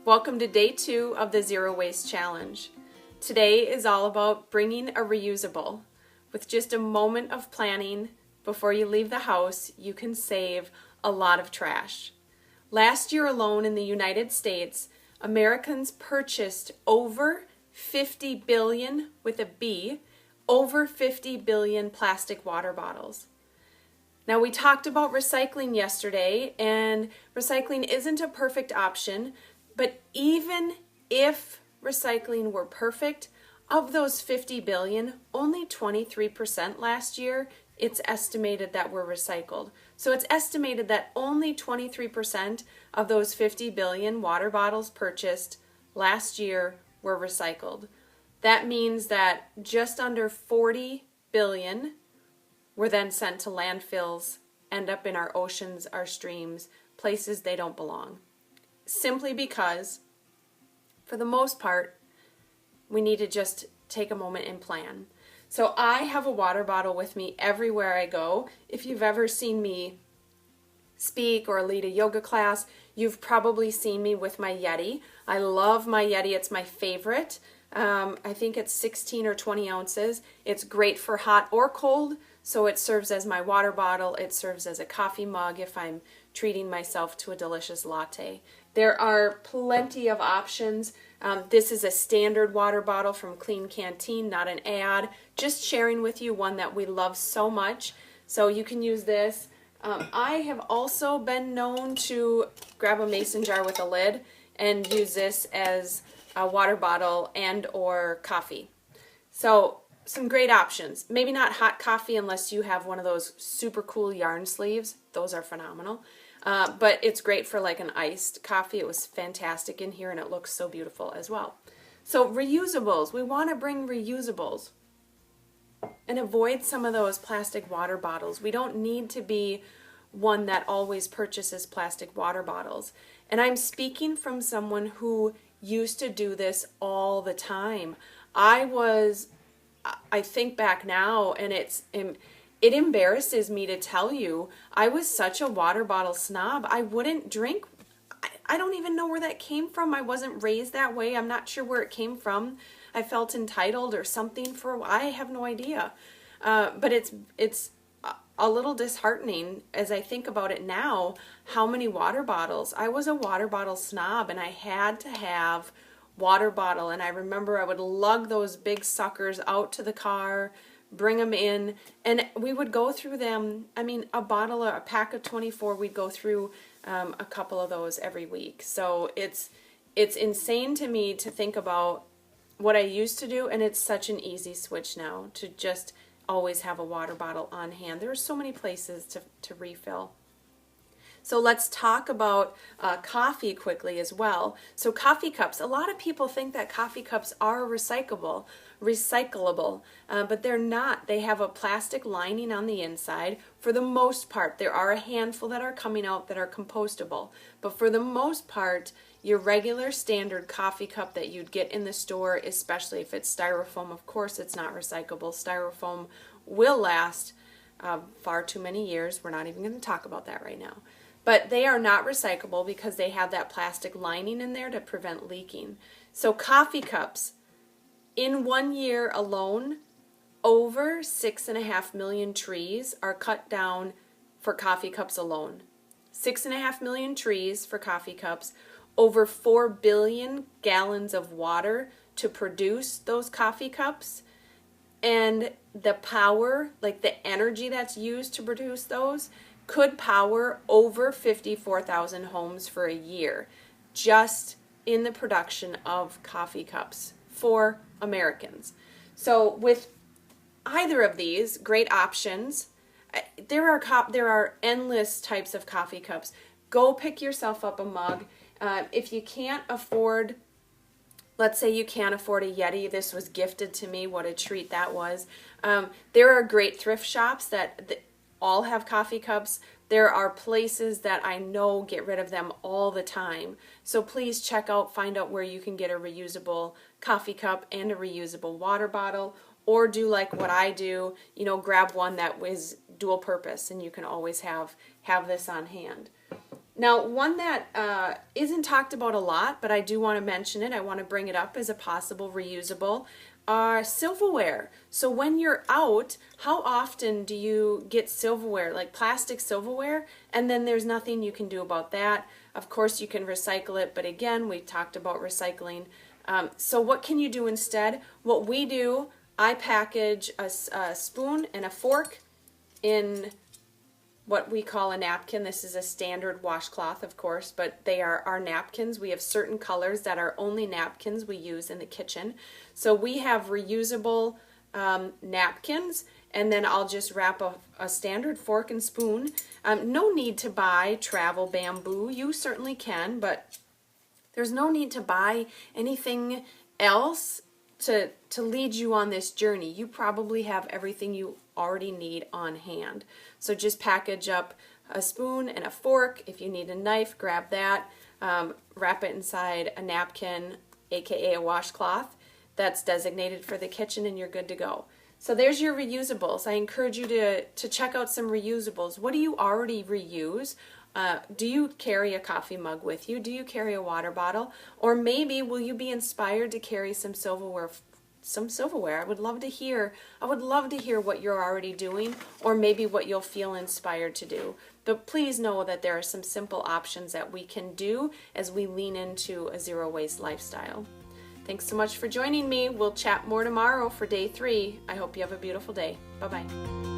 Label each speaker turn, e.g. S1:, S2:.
S1: Welcome to day 2 of the Zero Waste Challenge. Today is all about bringing a reusable. With just a moment of planning before you leave the house, you can save a lot of trash. Last year alone in the United States, Americans purchased over 50 billion, with a B, over 50 billion plastic water bottles. Now, we talked about recycling yesterday, and recycling isn't a perfect option, but even if recycling were perfect, of those 50 billion, only 23% last year, it's estimated that were recycled. So it's estimated that only 23% of those 50 billion water bottles purchased last year were recycled. That means that just under 40 billion were then sent to landfills, end up in our oceans, our streams, places they don't belong. Simply because, for the most part, we need to just take a moment and plan. So I have a water bottle with me everywhere I go. If you've ever seen me speak or lead a yoga class, you've probably seen me with my Yeti. I love my Yeti. It's my favorite. I think it's 16 or 20 ounces. It's great for hot or cold. So it serves as my water bottle. It serves as a coffee mug if I'm treating myself to a delicious latte. There are plenty of options. This is a standard water bottle from Clean Canteen, not an ad. Just sharing with you one that we love so much. So you can use this. I have also been known to grab a mason jar with a lid and use this as a water bottle and or coffee. So some great options. Maybe not hot coffee unless you have one of those super cool yarn sleeves. Those are phenomenal. But it's great for like an iced coffee. It was fantastic in here and it looks so beautiful as well. So reusables. We want to bring reusables and avoid some of those plastic water bottles. We don't need to be one that always purchases plastic water bottles. And I'm speaking from someone who used to do this all the time. I think back now, and it embarrasses me to tell you, I was such a water bottle snob. I wouldn't drink. I don't even know where that came from. I wasn't raised that way. I'm not sure where it came from. I felt entitled or something I have no idea. But it's a little disheartening as I think about it now, how many water bottles. I was a water bottle snob and I had to have water bottle, and I remember I would lug those big suckers out to the car, bring them in, and we would go through them. I mean, a pack of 24, we'd go through a couple of those every week. So it's insane to me to think about what I used to do, and it's such an easy switch now to just always have a water bottle on hand. There are so many places to refill. So let's talk about coffee quickly as well. So coffee cups, a lot of people think that coffee cups are recyclable, but they're not. They have a plastic lining on the inside. For the most part, there are a handful that are coming out that are compostable, but for the most part, your regular standard coffee cup that you'd get in the store, especially if it's styrofoam, of course it's not recyclable. Styrofoam will last far too many years. We're not even going to talk about that right now. But they are not recyclable because they have that plastic lining in there to prevent leaking. So coffee cups, in 1 year alone, over 6.5 million trees are cut down for coffee cups alone. 6.5 million trees for coffee cups, over 4 billion gallons of water to produce those coffee cups, and the power, like the energy that's used to produce those, could power over 54,000 homes for a year just in the production of coffee cups for Americans. So with either of these, great options. There are endless types of coffee cups. Go pick yourself up a mug. If you can't afford, let's say you can't afford a Yeti. This was gifted to me. What a treat that was. There are great thrift shops that all have coffee cups. There are places that I know get rid of them all the time. So please find out where you can get a reusable coffee cup and a reusable water bottle, or do like what I do, grab one that was dual purpose and you can always have this on hand. Now, one that isn't talked about a lot, but I do want to mention it, I want to bring it up as a possible reusable, are silverware. So when you're out, how often do you get silverware, like plastic silverware, and then there's nothing you can do about that? Of course, you can recycle it, but again, we talked about recycling. So what can you do instead? What we do, I package a spoon and a fork in what we call a napkin. This is a standard washcloth, of course, but they are our napkins. We have certain colors that are only napkins we use in the kitchen. So we have reusable napkins, and then I'll just wrap a standard fork and spoon. No need to buy travel bamboo. You certainly can, but there's no need to buy anything else to lead you on this journey. You probably have everything you already need on hand. So just package up a spoon and a fork. If you need a knife, grab that. Wrap it inside a napkin, aka a washcloth, that's designated for the kitchen, and you're good to go. So there's your reusables. I encourage you to check out some reusables. What do you already reuse? Do you carry a coffee mug with you? Do you carry a water bottle? Or maybe will you be inspired to carry some silverware? I would love to hear. I would love to hear what you're already doing, or maybe what you'll feel inspired to do. But please know that there are some simple options that we can do as we lean into a zero waste lifestyle. Thanks so much for joining me. We'll chat more tomorrow for day 3. I hope you have a beautiful day. Bye-bye.